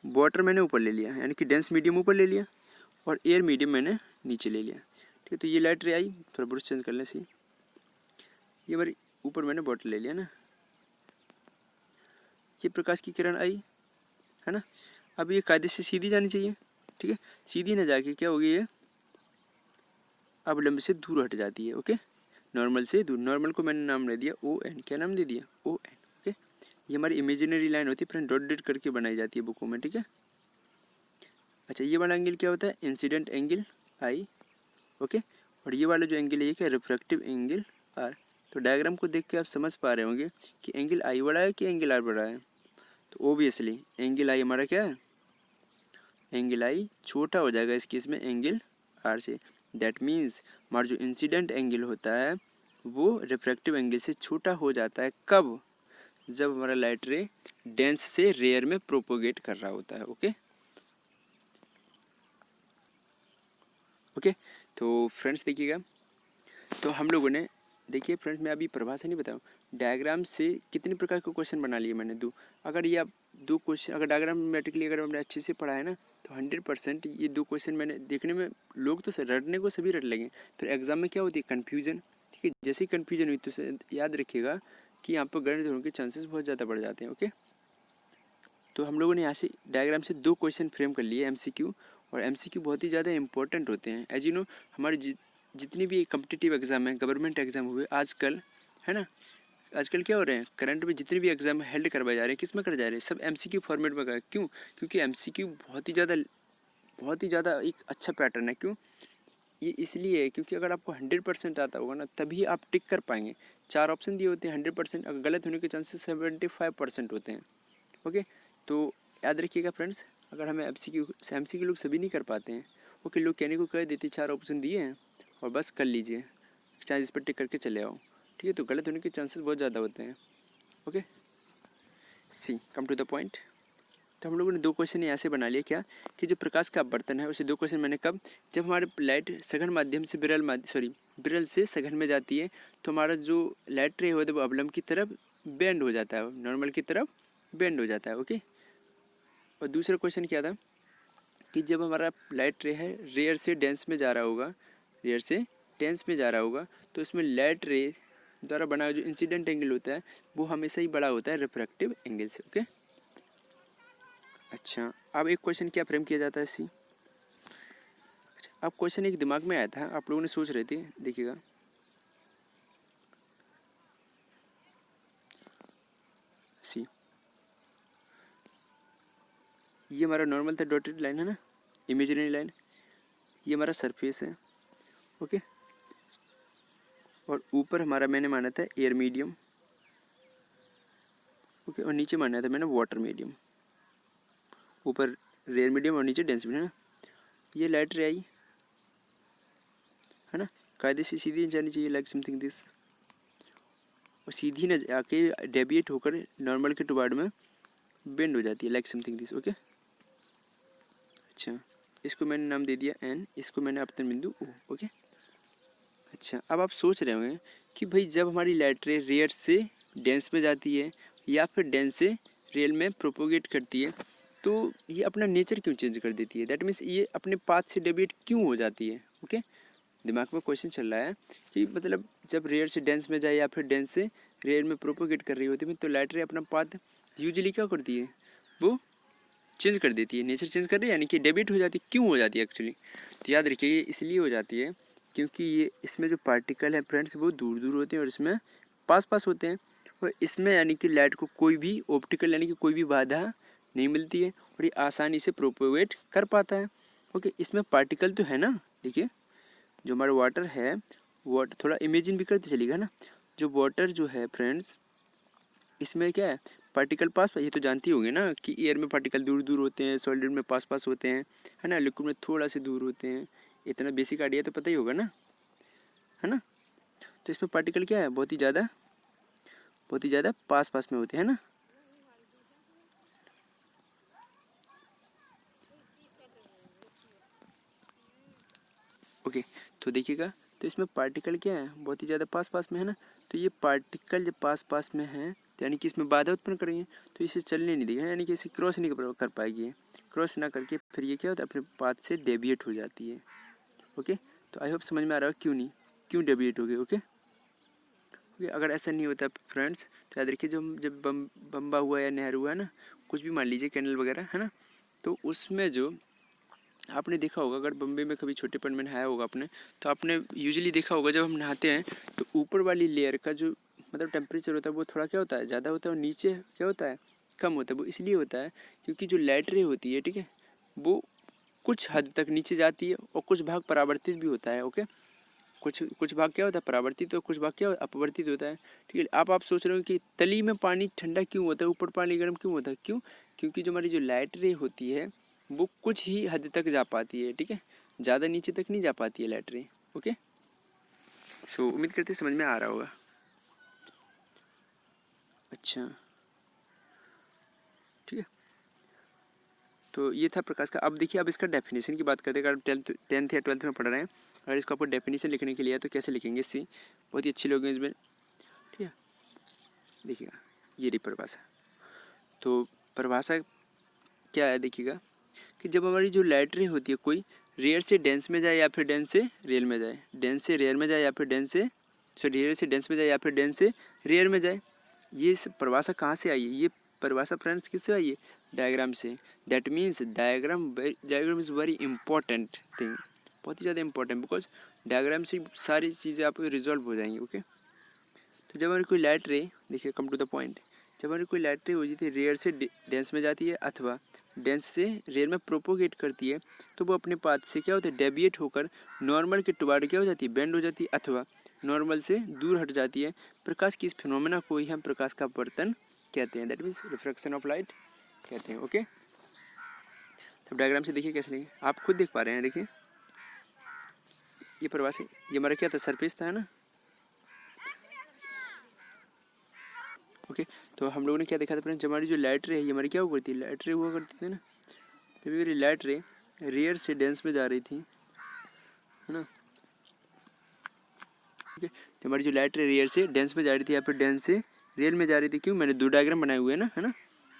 वाटर मैंने ऊपर ले लिया, यानी कि डेंस मीडियम ऊपर ले लिया और एयर मीडियम मैंने नीचे ले लिया, ठीक है। तो ये लाइट रे आई, थोड़ा ब्रश चेंज कर लें, सी ये बारी ऊपर मैंने बॉटल ले लिया ना, ये प्रकाश की किरण आई, है ना। अब ये कायदे से सीधी जानी चाहिए, ठीक है। सीधी ना जाके क्या होगी, ये अब लंबे से दूर हट जाती है, ओके। नॉर्मल से दूर, नॉर्मल को मैंने नाम दे दिया ओ एन, क्या नाम दे दिया, ओ एन, ओके। ये हमारी इमेजिनरी लाइन होती है, फ्रेंड डॉट डॉट करके बनाई जाती है बुकों में, ठीक है। अच्छा, ये वाला एंगल क्या होता है, इंसिडेंट एंगल आई, ओके। और ये वाला जो एंगल है ये क्या, रिफ्रैक्टिव एंगल आर। तो डायग्राम को देख के आप समझ पा रहे होंगे कि एंगल आई बड़ा है कि एंगल आर बड़ा है। तो ओबियसली एंगल आई हमारा क्या है, एंगल आई छोटा हो जाएगा इस केस में एंगल आर से। दैट मीन्स हमारा जो इंसिडेंट एंगल होता है वो रिफ्रैक्टिव एंगल से छोटा हो जाता है, कब, जब हमारा लाइट रे डेंस से रेयर में प्रोपोगेट कर रहा होता है, ओके। ओके, तो फ्रेंड्स देखिएगा, तो हम लोगों ने, देखिए फ्रेंड्स मैं अभी परिभाषा नहीं बताऊँ, डायग्राम से कितने प्रकार के क्वेश्चन बना लिए मैंने, दो। अगर ये आप दो क्वेश्चन अगर डायग्रामेटिकली अगर हमने अच्छे से पढ़ा है ना, तो 100% ये दो क्वेश्चन मैंने देखने में, लोग तो रटने को सभी रट लेंगे, फिर एग्जाम में क्या होती है, कन्फ्यूजन, ठीक है। जैसे ही कन्फ्यूजन हुई तो याद रखिएगा कि यहाँ पर गलत होने के चांसेस बहुत ज़्यादा बढ़ जाते हैं, ओके। तो हम लोगों ने यहाँ से डायग्राम से दो क्वेश्चन फ्रेम कर लिए MCQ, और MCQ बहुत ही ज़्यादा इंपॉर्टेंट होते हैं। एज यू नो, हमारे जितनी भी कम्पिटिटिव एग्ज़ाम है, गवर्नमेंट एग्ज़ाम हुए आजकल, है ना, आजकल क्या हो रहे हैं, करंट में जितने भी एग्ज़ाम हेल्ड करवाए जा रहे हैं, किस में कर जा रहे हैं, सब MCQ फॉर्मेट में कर। क्यों, क्योंकि MCQ बहुत ही ज़्यादा एक अच्छा पैटर्न है। क्यों, ये इसलिए है क्योंकि अगर आपको 100% आता होगा ना, तभी आप टिक कर पाएंगे। 4 ऑप्शन दिए होते हैं, 100%, अगर गलत होने के चांसेस 75% होते हैं, ओके। तो याद रखिएगा फ्रेंड्स, अगर हमें MCQ लोग सभी नहीं कर पाते हैं, ओके, लोग कहने को कह देते 4 ऑप्शन दिए हैं और बस कर लीजिए, चाहे इस पर टिक करके चले आओ, ठीक है, तो गलत होने के चांसेस बहुत ज़्यादा होते हैं। Okay, see come to the point. तो हम लोगों ने 2 क्वेश्चन यहाँ से बना लिया क्या, कि जो प्रकाश का अपवर्तन है उसे 2 क्वेश्चन मैंने कब, जब हमारे लाइट सघन माध्यम से विरल से सघन में जाती है तो हमारा जो लाइट रे होता है वो अवलंब की तरफ बेंड हो जाता है, नॉर्मल की तरफ बेंड हो जाता है। ओके, और दूसरा क्वेश्चन क्या था कि जब हमारा लाइट रे है रेयर से डेंस में जा रहा होगा, रेयर से डेंस में जा रहा होगा, तो इसमें लाइट रे द्वारा बना जो इंसिडेंट एंगल होता है वो हमेशा ही बड़ा होता है रिफ्रैक्टिव एंगल से। ओके, अच्छा, अब एक क्वेश्चन क्या फ्रेम किया जाता है सी। अच्छा, अब क्वेश्चन एक दिमाग में आया था, आप लोगों ने सोच रहे थे, देखिएगा, सी ये हमारा नॉर्मल था, डॉटेड लाइन है ना, इमेजिनरी लाइन, ये हमारा सरफेस है। ओके, और ऊपर हमारा मैंने माना था एयर मीडियम। ओके, और नीचे माना था मैंने वाटर मीडियम, ऊपर रेयर मीडियम और नीचे डेंस मीडियम, है ना। ये लाइट रे आई, है ना, कायदे से सीधी जानी चाहिए लाइक समथिंग दिस, और सीधी न आके डेविएट होकर नॉर्मल के टुवार्ड में बेंड हो जाती है लाइक समथिंग दिस। ओके, अच्छा, इसको मैंने नाम दे दिया एन, इसको मैंने अपतन बिंदु ओ। ओके, अच्छा, अब आप सोच रहे होंगे कि भाई जब हमारी लाइट रे रेयर से डेंस में जाती है या फिर डेंस से रियल में प्रोपोगेट करती है तो ये अपना नेचर क्यों चेंज कर देती है, दैट मीन्स ये अपने पाथ से डेविएट क्यों हो जाती है। ओके, दिमाग में क्वेश्चन चल रहा है कि मतलब जब रेयर से डेंस में जाए या फिर डेंस से रेयर में प्रोपोगेट कर रही होती है तो लाइट रे अपना पाथ यूजुअली क्या करती है, वो चेंज कर देती है, नेचर चेंज कर रही है, यानी कि डेबिट हो जाती है। क्यों हो जाती है एक्चुअली, तो याद रखिए ये इसलिए हो जाती है क्योंकि ये इसमें जो पार्टिकल है फ्रेंड्स वो दूर दूर होते हैं और इसमें पास पास होते हैं, और इसमें यानी कि लाइट को कोई भी ऑप्टिकल यानी कि कोई भी बाधा नहीं मिलती है और ये आसानी से प्रोपोगेट कर पाता है। ओके, इसमें पार्टिकल तो है ना, देखिए जो हमारा वाटर है, वाटर थोड़ा इमेजिन भी करते चलिएगा ना, जो वाटर जो है फ्रेंड्स इसमें क्या है, पार्टिकल पास, ये तो जानती होंगे ना कि एयर में पार्टिकल दूर दूर होते हैं, सॉलिड में पास पास होते हैं, है ना, लिक्विड में थोड़ा से दूर होते हैं, इतना बेसिक आइडिया तो पता ही होगा ना, है ना। तो इसमें पार्टिकल क्या है, बहुत ही ज़्यादा पास पास में होते हैं ना। ओके, तो देखिएगा, तो इसमें पार्टिकल क्या है, बहुत ही ज़्यादा पास पास में है ना, तो ये पार्टिकल जब पास पास में है तो यानी कि इसमें बाधा उत्पन्न करेंगे तो इसे चलने नहीं देगा, यानी कि इसे क्रॉस नहीं कर पाएगी, क्रॉस ना करके फिर ये क्या होता है अपने पाथ से डेविएट हो जाती है। ओके, तो आई होप समझ में आ रहा है क्यों डेविएट हो गए। ओके, ओके, अगर ऐसा नहीं होता फ्रेंड्स तो याद रखिए जब बम्बा हुआ या नहर हुआ है ना, कुछ भी मान लीजिए कैनल वगैरह, है ना, तो उसमें जो आपने देखा होगा, अगर बम्बे में कभी छोटेपन में नहाया होगा आपने, तो आपने यूजुअली देखा होगा जब हम नहाते हैं तो ऊपर वाली लेयर का जो मतलब टेम्परेचर होता है वो थोड़ा क्या होता है, ज़्यादा होता है, और नीचे क्या होता है, कम होता है। वो इसलिए होता है क्योंकि जो लाइट रे होती है, ठीक है, वो कुछ हद तक नीचे जाती है और कुछ भाग परावर्तित भी होता है। ओके, कुछ भाग क्या होता है परावर्तित, और कुछ भाग क्या अपवर्तित होता है। ठीक है, आप सोच रहे हो कि तली में पानी ठंडा क्यों होता है, ऊपर पानी गर्म क्यों होता है, क्योंकि जो हमारी जो लाइट रे होती है वो कुछ ही हद तक जा पाती है, ठीक है, ज़्यादा नीचे तक नहीं जा पाती है लाइट रे। ओके, सो उम्मीद करते समझ में आ रहा होगा। अच्छा, ठीक है, तो ये था प्रकाश का। अब देखिए, अब इसका डेफिनेशन की बात करते हैं। अगर 10th या 12th में पढ़ रहे हैं, अगर इसको आपको डेफिनेशन लिखने के लिए है तो कैसे लिखेंगे, सी बहुत ही अच्छी लोग हैं इसमें, ठीक है, देखिएगा, ये रही परिभाषा। तो परिभाषा क्या है, देखिएगा कि जब हमारी जो लाइट रे होती है कोई रेयर से डेंस में जाए या फिर डेंस से रियल में जाए, डेंस से रेयर में जाए या फिर डेंस से रेयर से डेंस में जाए या फिर डेंस से रेयर में जाए, ये परिभाषा कहाँ से आई है, ये परिभाषा फ्रेंड्स किससे आई है, डायग्राम से। That means diagram is very important thing, बहुत ही ज़्यादा इंपॉर्टेंट, बिकॉज डायग्राम से सारी चीज़ें आप रिजॉल्व हो जाएंगी। ओके, तो जब हमारी कोई लाइट रे, देखिए कम टू द पॉइंट, जब हमारी कोई लाइट रे हो जाती है रेयर से डेंस में जाती है अथवा डेंस से रेयर में प्रोपोगेट करती है तो वो अपने पाथ से क्या होता है, डेविएट होकर नॉर्मल के टुवार्ड क्या हो जाती है, बेंड हो जाती है अथवा नॉर्मल से दूर हट जाती है। प्रकाश की इस फिनोमेना को ही हम प्रकाश का अपवर्तन कहते हैं, that means refraction of light कहते हैं। ओके, अब डायग्राम से देखिए कैसे लेंगे, आप खुद देख पा रहे हैं। देखिए ये प्रवास है, ये हमारा क्या था, सरफेस था, है ना। ओके, तो हम लोगों ने क्या देखा था फ्रेंड्स, हमारी जो लाइट रे है ये हमारी क्या हुआ करती है, लाइट रे हुआ करती थी ना। जब मेरी लाइट रे रेयर से डेंस में जा रही थी, है ना। ठीक है, तो हमारी जो लाइट रे रेयर से डेंस में जा रही थी, यहाँ पर डेंस से रेयर में जा रही थी। क्यों, मैंने दो डायग्राम बनाए हुए हैं ना, है ना,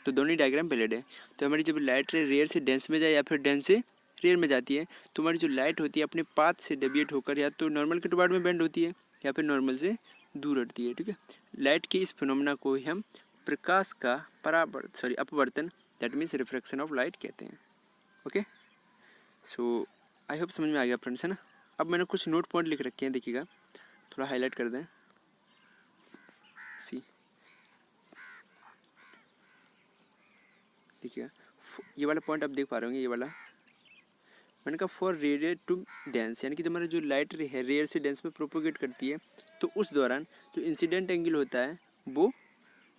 तो दोनों ही डायग्राम वैलिड है। तो हमारी जब लाइट रे रेयर से डेंस में जाए या फिर डेंस से रेयर में जाती है, तो हमारी जो लाइट होती है अपने पाथ से डेविएट होकर या तो नॉर्मल के टुवार्ड में बेंड होती है या फिर नॉर्मल से दूर हटती है। ठीक है, लाइट के इस फिनोमेना को ही हम प्रकाश का अपवर्तन, that means refraction of light कहते हैं। ओके, सो आई होप समझ में आ गया फ्रेंड्स, है ना। अब मैंने कुछ नोट पॉइंट लिख रखे हैं, देखिएगा, थोड़ा हाईलाइट कर दें। सी देखिएगा, ये वाला पॉइंट आप देख पा रहे होंगे, ये वाला मैंने कहा फॉर रेडियर टू डेंस, यानी कि हमारा जो लाइट रे है रेयर से डेंस में प्रोपोगेट करती है, तो उस दौरान जो इंसिडेंट एंगल होता है वो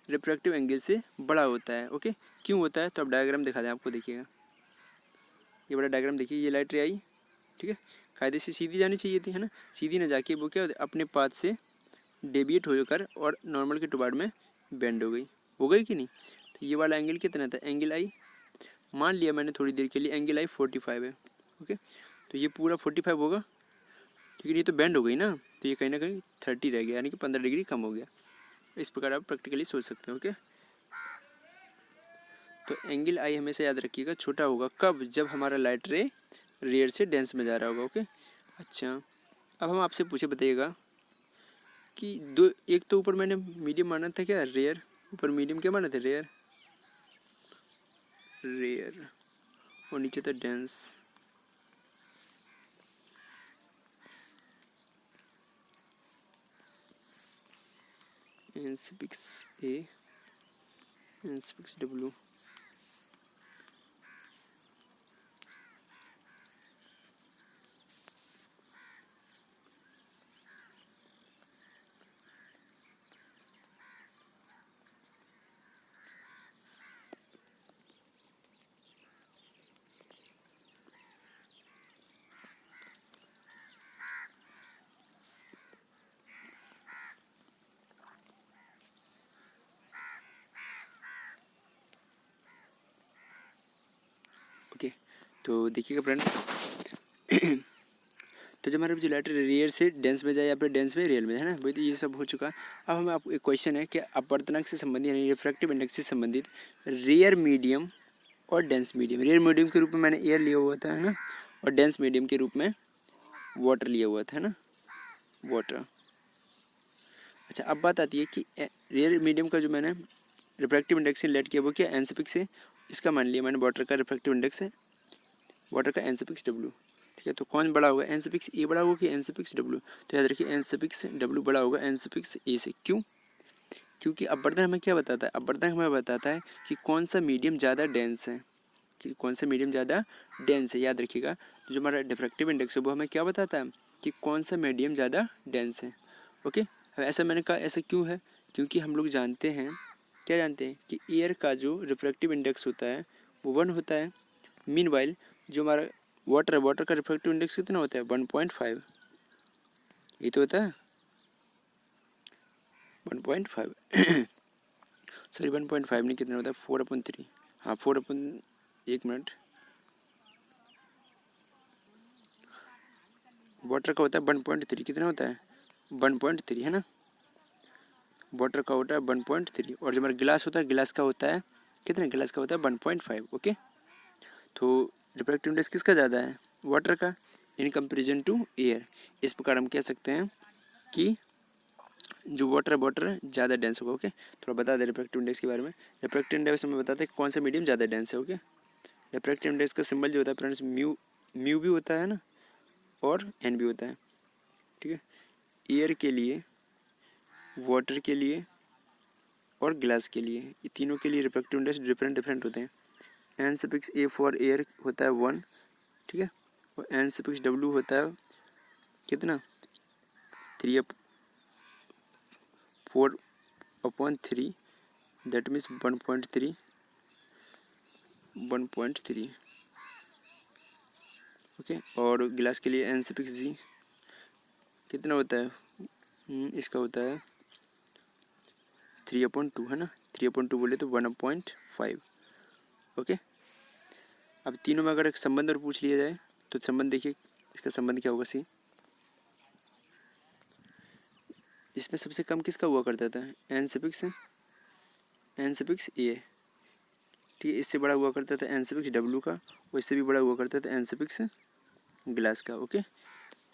रिफ्रैक्टिव एंगल से बड़ा होता है। ओके, क्यों होता है, तो अब डायग्राम दिखा दें आपको। देखिएगा ये बड़ा डायग्राम देखिए, ये लाइट रे आई, ठीक है, कायदे से सीधी जानी चाहिए थी, है ना, सीधी ना जाके वो क्या अपने पाथ से डेविएट होकर और नॉर्मल के टुवार्ड में बेंड हो गई कि नहीं। तो ये वाला एंगल कितना था, एंगल आई, मान लिया मैंने थोड़ी देर के लिए, एंगल आई 45 है। ओके, तो ये पूरा 45 होगा, लेकिन ये तो बेंड हो गई ना, तो ये कहीं ना कहीं 30 रह गया, यानी कि 15 डिग्री कम हो गया। इस प्रकार आप प्रैक्टिकली सोच सकते हो। ओके, तो एंगल आई हमेशा याद रखिएगा छोटा होगा, कब, जब हमारा लाइट रे रेयर से डेंस में जा रहा होगा। ओके, अच्छा, अब हम आपसे पूछे, बताइएगा कि दो, एक तो ऊपर मैंने मीडियम माना था क्या, रेयर, ऊपर मीडियम क्या माना था, रेयर, रेयर, और नीचे था डेंस। एनसीपिक्स ए, एनसीपिक्स डब्ल्यू। ओके, तो देखिएगा फ्रेंड्स, तो जब हमारा जो लाइट रेयर से डेंस में जाए या फिर डेंस में रियल में, है ना, वही तो ये सब हो चुका। अब हमें आपको एक क्वेश्चन है कि अपवर्तनांक से संबंधित यानी रिफ्रैक्टिव इंडेक्स से संबंधित रेयर मीडियम और डेंस मीडियम, रेयर मीडियम के रूप में मैंने एयर लिया हुआ था, है ना, और डेंस मीडियम के रूप में वाटर लिया हुआ था, है ना, वाटर। अच्छा, अब बात आती है कि रेयर मीडियम का जो मैंने रिफ्रैक्टिव इंडेक्स से लेट किया वो क्या, एनसीपिक्स से, इसका मान लिया मैंने वाटर का रिफ्रैक्टिव इंडेक्स है, वाटर का एनसीपिक्स डब्ल्यू। ठीक है, तो कौन बड़ा होगा, एनसीपिक्स ए बड़ा होगा कि एनसीपिक्स डब्ल्यू, तो याद रखिए एनसीपिक्स डब्ल्यू बड़ा होगा एनसीपिक्स ए से। क्यों, क्योंकि अपवर्तन हमें क्या बताता है, अपवर्तन हमें बताता है कि कौन सा मीडियम ज़्यादा डेंस है, कि कौन सा मीडियम ज़्यादा डेंस है। याद रखिएगा, तो जो हमारा डिफ्रैक्टिव इंडेक्स है वो हमें क्या बताता है कि कौन सा मीडियम ज़्यादा डेंस है। ओके, ऐसा मैंने कहा, ऐसा क्यों है, क्योंकि हम लोग जानते हैं, क्या जानते हैं कि एयर का जो रिफ्रैक्टिव इंडेक्स होता है वो 1 होता है। मीनवाइल जो हमारा वाटर है, वाटर का रिफ्रैक्टिव इंडेक्स कितना होता है, 1.5, ये तो होता है 1.5 सॉरी 1.5 नहीं, कितना होता है, 4/3, हाँ 4/, एक मिनट, वाटर का होता है 1.3, कितना होता है 1.3, है ना, वाटर का होता है 1.3, और जो हमारा गिलास होता है, गिलास का होता है कितना, गिलास का होता है 1.5। ओके, तो रिफ्रैक्टिव इंडेक्स किसका ज़्यादा है, वाटर का, इन कंपेरिजन टू एयर। इस प्रकार हम कह सकते हैं कि जो वाटर ज़्यादा डेंस होगा। ओके, थोड़ा बता दें रिफ्रैक्टिव इंडेक्स के बारे में। रिफ्रैक्टिव इंडेक्स हमें बताते हैं कि कौन सा मीडियम ज़्यादा डेंस है। ओके, रिफ्रैक्टिव इंडेक्स का सिंबल जो होता है फ्रेंड्स, म्यू भी होता है ना, और एन भी होता है। ठीक है, एयर के लिए, वाटर के लिए और ग्लास के लिए, ये तीनों के लिए रिफ्रैक्टिव इंडेक्स डिफरेंट होते हैं। N suffix a for air होता है 1, ठीक है, और एन सफिक्स डब्ल्यू होता है कितना, 4/3, दैट मीन्स 1.3, ओके। और गिलास के लिए N6G कितना होता है? इसका होता है 3/2 है ना, 3/2 बोले तो 1/5। ओके। अब तीनों में अगर एक संबंध और पूछ लिया जाए तो संबंध देखिए, इसका संबंध क्या होगा? सी, इसमें सबसे कम किसका हुआ करता था? N6A, ठीक है। इससे बड़ा हुआ करता था N6W का, और इससे भी बड़ा हुआ करता था N6 गिलास का। ओके।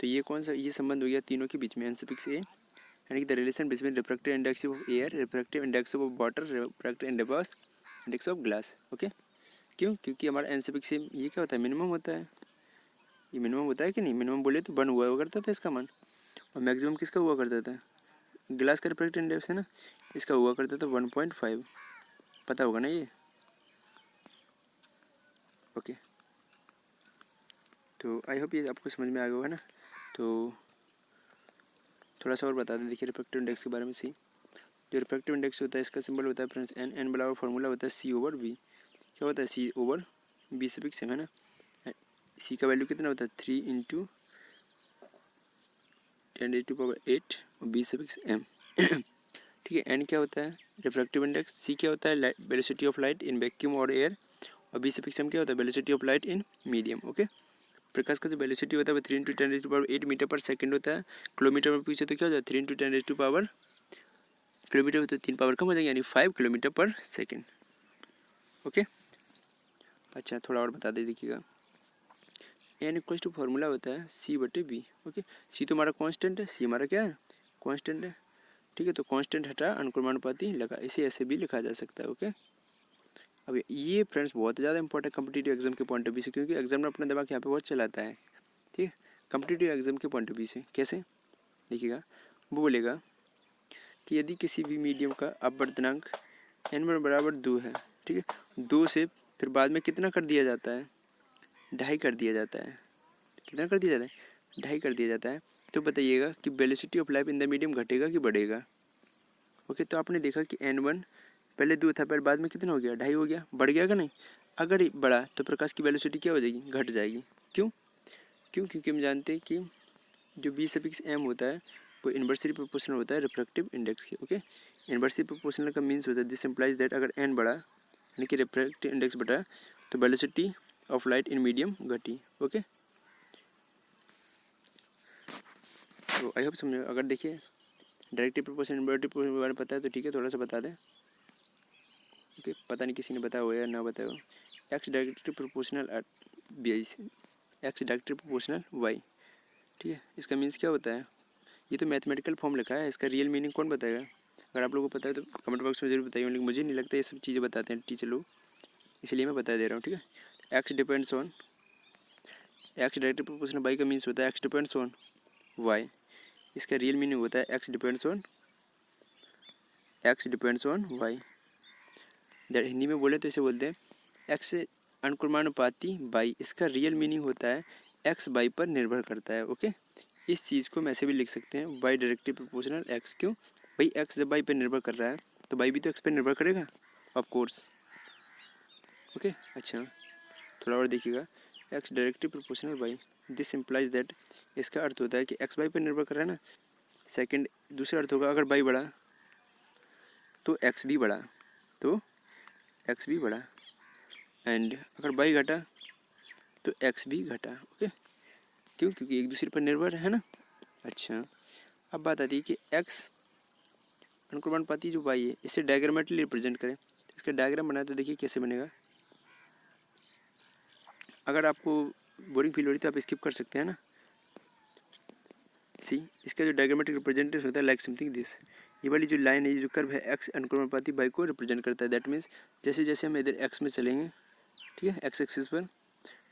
तो ये कौन सा, ये संबंध हो गया तीनों के बीच में, N6A, यानी कि the relation between refractive index of air, refractive index of water, refractive index of glass. Okay. क्यों? क्योंकि हमारा N6A ये क्या होता है? मिनिमम होता है। ये मिनिमम होता है कि नहीं? मिनिमम बोले तो 1 हुआ करता था इसका मान, और मैक्सिमम किसका हुआ करता था? ग्लास का रिफ्रैक्टिव इंडेक्स है ना, इसका हुआ करता था 1.5। पता होगा ना ये? ओके। तो आई होप ये आपको समझ में आ गया होगा ना। तो थोड़ा सा और बता दें, देखिए रिफ्रैक्टिव इंडेक्स के बारे में। सी, जो रिफ्रैक्टिव इंडेक्स होता है इसका सिंबल होता है फ्रेंड्स एन बड़ा, फॉर्मूला होता है C/V। क्या होता है? C/V है ना। सी का वैल्यू कितना होता है? 3 × 10⁸ और B/m। ठीक है। एन क्या होता है? Refractive index. सी क्या होता है? Velocity of light in vacuum और एयर, और B/m क्या होता है? Velocity of light in medium. Okay. प्रकाश का जो वेलोसिटी होता है वो 3 × 10⁸ मीटर पर सेकंड होता है। किलोमीटर में पूछे तो क्या हो जाए? 3 × 10⁸, किलोमीटर में तो 3 पावर कम हो जाएगी, यानी 5 किलोमीटर पर सेकंड। ओके। अच्छा, थोड़ा और बता दे देखिएगा। एन इक्वल टू फॉर्मूला होता है C/V। ओके। सी तो हमारा कांस्टेंट है, सी हमारा क्या है? कांस्टेंट है। ठीक है। तो कांस्टेंट हटा अनुक्रमानुपाती लगा, इसे ऐसे भी लिखा जा सकता है। ओके। अब ये फ्रेंड्स बहुत ज़्यादा इंपॉर्टेंट कॉम्पिटिटिव एग्जाम के पॉइंट ऑफ व्यू से, क्योंकि एग्जाम में अपना दिमाग यहाँ पे बहुत चलाता है। ठीक है। कॉम्पिटिटिव एग्जाम के पॉइंट ऑफ व्यू से कैसे देखिएगा, वो बोलेगा कि यदि किसी भी मीडियम का अपवर्तनांक n बराबर 2 है, ठीक है, 2 से फिर बाद में कितना कर दिया जाता है? 2.5 कर दिया जाता है। कितना कर दिया जाता है? 2.5 कर दिया जाता है। तो बताइएगा कि velocity of light in the medium घटेगा कि बढ़ेगा? ओके। तो आपने देखा कि n1 पहले 2 था, फिर बाद में कितना हो गया? 2.5 हो गया। बढ़ गया कि नहीं? अगर बढ़ा तो प्रकाश की वेलोसिटी क्या हो जाएगी? घट जाएगी। क्यों? क्योंकि हम जानते हैं कि जो B/m होता है वो इन्वर्सली प्रोपोर्शनल होता है रिफ्रैक्टिव इंडेक्स के। ओके। इन्वर्सली प्रोपोर्शनल का मीन्स होता है, दिस इम्प्लाइज दैट अगर n बढ़ा यानी कि रिफ्रैक्टिव इंडेक्स बढ़ा तो velocity of light in medium घटी। ओके। तो आई होप समझो। अगर देखिए डायरेक्टिव प्रोपोर्शनल इन्वर्टिव प्रोपोर्शनल के बारे में पता है तो ठीक है, थोड़ा सा बता दें। ओके। पता नहीं किसी ने बताया हो या ना बताया हो। X directive proportional x directive proportional y. ठीक है। इसका मीन्स क्या होता है? ये तो मैथमेटिकल फॉर्म लिखा है, इसका रियल मीनिंग कौन बताएगा? अगर आप लोगों को पता है तो कमेंट बॉक्स में जरूर बताइए, लेकिन मुझे नहीं लगता ये सब चीज़ें बताते हैं टीचर लोग, इसलिए मैं बता दे रहा हूँ। ठीक है। X depends on, x directive proportional y का मीन्स होता है एक्स डिपेंड्स ऑन वाई। इसका रियल मीनिंग होता है x depends on y. Hindi में बोले तो इसे बोलते हैं एक्स अनुक्रमानुपाती बाई। इसका रियल मीनिंग होता है एक्स बाई पर निर्भर करता है। ओके। इस चीज़ को मैं ऐसे भी लिख सकते हैं, बाई डायरेक्टिव प्रोपोर्शनल एक्स। क्यों भाई? एक्स जब बाई पर निर्भर कर रहा है तो बाई भी तो एक्स पर निर्भर करेगा, ऑफ कोर्स। ओके। अच्छा, थोड़ा और देखिएगा, x directive proportional by, this implies that, इसका अर्थ होता है कि एक्स बाई पर निर्भर कर रहा है ना। सेकंड, दूसरा अर्थ होगा अगर बाई बढ़ा तो एक्स भी बढ़ा, तो एक्स भी बढ़ा, एंड अगर बाई घटा तो एक्स भी घटा। ओके। क्यों? क्योंकि एक दूसरे पर निर्भर है ना। अच्छा, अब बात आती है कि एक्स अनुक्रमानुपाती जो वाई है इसे डायग्रामेटिकली रिप्रेजेंट करें। इसका डायग्राम बनाए तो देखिए कैसे बनेगा। अगर आपको बोरिंग फील हो रही तो आप स्किप कर सकते हैं ना। सी, इसका जो डायग्रामेटिक रिप्रेजेंटेशन होता है लाइक समथिंग दिस। ये वाली जो लाइन है, ये जो कर्व है, एक्स अनुक्रमानुपाती वाई को रिप्रेजेंट करता है। दैट मीन्स जैसे जैसे हम इधर एक्स में चलेंगे, ठीक है, एक्स एक्सिस पर,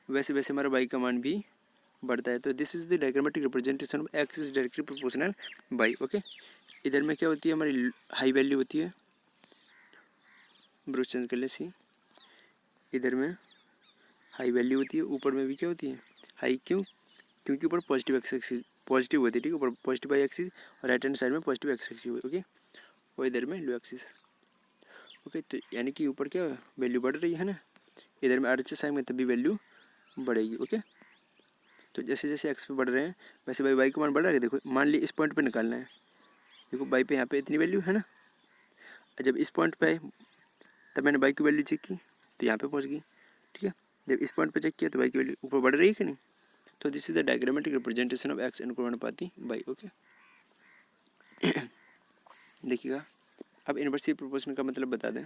वैसे वैसे हमारा वाई का मान भी बढ़ता है। तो this is the diagrammatic representation of x is directly proportional Y. Okay. इधर में क्या होती है? हमारी हाई वैल्यू होती है, ब्रश चेंज कर ले। सी, इधर में हाई वैल्यू होती है, ऊपर में भी क्या होती है? हाई। क्यों? क्योंकि ऊपर पॉजिटिव एक्स एक्सिस पॉजिटिव होती है, ठीक है, ऊपर पॉजिटिव वाई एक्सिस और राइट हैंड साइड में पॉजिटिव एक्स एक्सिस। ओके। और इधर में लो एक्सिस। ओके। तो यानी कि ऊपर क्या वैल्यू बढ़ रही है ना, इधर में आर एच एस आएंगे तभी वैल्यू बढ़ेगी। ओके। तो जैसे जैसे एक्स पे बढ़ रहे हैं वैसे भाई वाई का मान बढ़ रहा है। देखो मान ली इस पॉइंट पे निकालना है, देखो वाई पे यहाँ पे इतनी वैल्यू है ना, जब इस पॉइंट पे आए तब मैंने वाई की वैल्यू चेक की तो यहाँ पे पहुँच गई, ठीक है। जब इस पॉइंट पे चेक किया तो वाई की वैल्यू ऊपर बढ़ रही है कि नहीं। तो this is the diagrammatic representation of X अनुक्रमानुपाती वाई। ओके देखिएगा, अब इनवर्सली प्रोपोर्शनल का मतलब बता दें।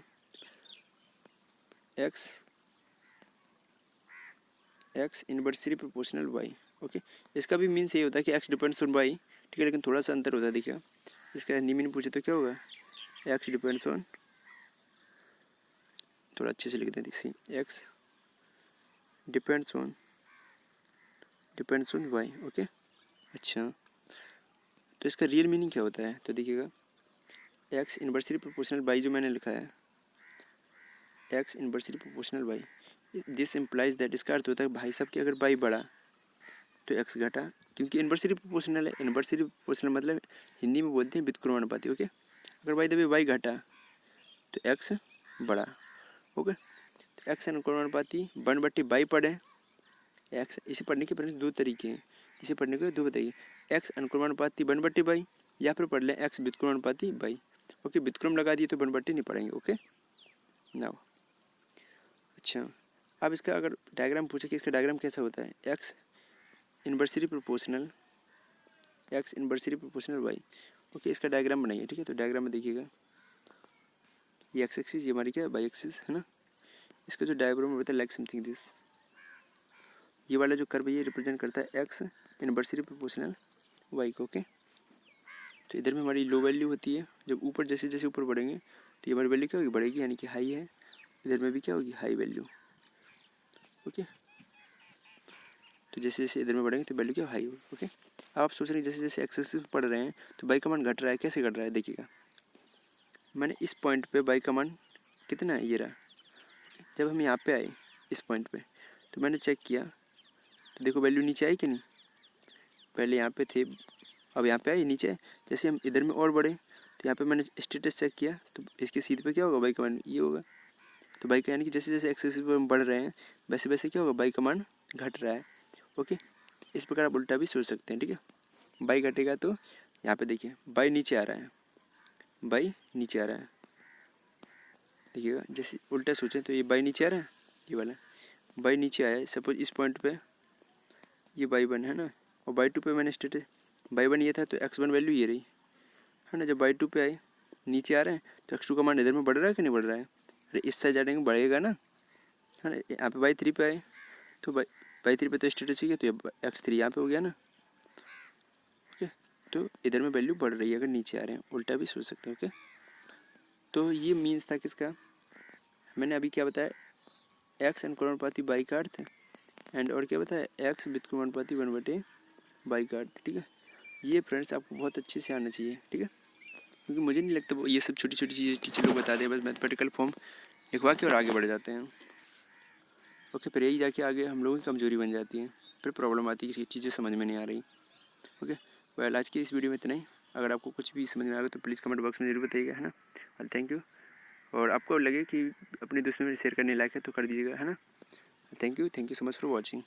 X inversely proportional Y. Okay, इसका भी मीन्स ये होता है कि एक्स डिपेंड्स ऑन वाई, ठीक है, लेकिन थोड़ा सा अंतर होता है। देखिए इसका मीन पूछे तो क्या होगा, एक्स डिपेंड्स ऑन, थोड़ा अच्छे से लिख दें, देखिए x depends on y. Okay अच्छा, तो इसका रियल मीनिंग क्या होता है, तो देखिएगा एक्स इनवर्सली प्रोपोर्शनल वाई जो मैंने लिखा है, x inversely proportional y, this implies that, इसका अर्थ होता है भाई साहब कि अगर वाई बढ़ा तो एक्स घटा, क्योंकि इनवर्सली प्रोपोर्शनल है। इनवर्सली प्रोपोर्शनल मतलब हिंदी में बोलते हैं व्युत्क्रमानुपाती। ओके, अगर भाई दबे वाई घटा तो एक्स बढ़ा। ओके, तो एक्स अनुक्रमानुपाती 1/बाई पढ़े एक्स, इसे पढ़ने के दो तरीके हैं, इसे पढ़ने के दो बताइए, एक्स अनुक्रमानुपाती 1/बाई या फिर पढ़ लें एक्स व्युत्क्रमानुपाती बाई। ओके, व्युत्क्रम लगा दिए तो 1/, नहीं पढ़ेंगे। ओके नाउ अच्छा, अब इसका अगर डायग्राम पूछे कि इसका डायग्राम कैसा होता है, x inversely proportional Y. Okay, इसका डायग्राम बनाइए, ठीक है। तो डायग्राम में देखिएगा ये एक्स एक्सिस, ये हमारी क्या वाई एक्सिस है ना। इसका जो डायग्राम होता है लाइक समथिंग दिस, ये वाला जो कर्व ये रिप्रेजेंट करता है एक्स इनवर्सली प्रोपोर्शनल वाई को। ओके, तो इधर में हमारी लो वैल्यू होती है, जब ऊपर जैसे जैसे ऊपर बढ़ेंगे तो ये हमारी वैल्यू क्या होगी, बढ़ेगी, यानी कि हाई है। इधर में भी क्या होगी, हाई वैल्यू। ओके, तो जैसे जैसे इधर में बढ़ेंगे तो वैल्यू क्या हाई होगी। ओके, अब आप सोच रहे हैं जैसे जैसे एक्सेस पढ़ रहे हैं तो बाई का मान घट रहा है, कैसे घट रहा है, देखिएगा मैंने इस पॉइंट पे बाई का मान कितना है, ये रहा। जब हम यहाँ पे आए इस पॉइंट पे तो मैंने चेक किया तो देखो वैल्यू नीचे आई कि नहीं, पहले यहाँ पे थे अब यहाँ पे आई नीचे। जैसे हम इधर में और बढ़े तो यहाँ पे मैंने स्टेटस चेक किया तो इसके सीधे पे क्या होगा, बाई का मान ये होगा। तो बाई का यानी कि जैसे जैसे एक्सेस पे हम बढ़ रहे हैं वैसे वैसे क्या होगा, बाई का मान घट रहा है। ओके, इस प्रकार आप उल्टा भी सोच सकते हैं, ठीक है। बाई घटेगा तो यहाँ पे देखिए बाई नीचे आ रहा है, बाई नीचे आ रहा है, देखिएगा जैसे उल्टा सोचें तो ये बाई नीचे आ रहा है, ये वाला बाई नीचे आया है। सपोज इस पॉइंट पे ये बाई वन है ना, और बाई टू पे मैंने स्टेटस बाई वन ये था तो एक्स वन वैल्यू ये रही है ना। जब बाई टू पे आए नीचे आ रहे हैं तो एक्स टू का मान इधर में बढ़ रहा है कि नहीं बढ़ रहा है, अरे इस साइड जाएंगे बढ़ेगा ना, है ना। यहाँ पे बाई थ्री पे आए तो बाई थ्री पे तो स्टेटस ही है तो एक्स थ्री यहाँ पे हो गया ना। ओके, तो इधर में वैल्यू बढ़ रही है अगर नीचे आ रहे हैं, उल्टा भी सोच सकते हैं। ओके, तो ये मीन्स था किसका, मैंने अभी क्या बताया, एक्स अनुक्रमानुपाती बाई का अर्थ एंड और क्या बताया, एक्स व्युत्क्रमानुपाती 1/बाई का अर्थ, ठीक है। ये फ्रेंड्स आपको बहुत अच्छे से आना चाहिए, ठीक है, क्योंकि मुझे नहीं लगता ये सब छोटी छोटी चीज़ें टीचर लोग बता दें, बस मैथमेटिकल फॉर्म लिखवा के और आगे बढ़ जाते हैं। ओके, फिर यही जाके आगे हम लोगों की कमजोरी बन जाती है, फिर प्रॉब्लम आती है कि चीज़ें समझ में नहीं आ रही। ओके, वेल आज की इस वीडियो में इतना ही। अगर आपको कुछ भी समझ में आ रहा तो प्लीज़ कमेंट बॉक्स में जरूर बताइएगा, है ना। और थैंक यू, और आपको लगे कि अपने दोस्तों में शेयर करने लायक है तो कर दीजिएगा, है ना। Thank you so much for watching.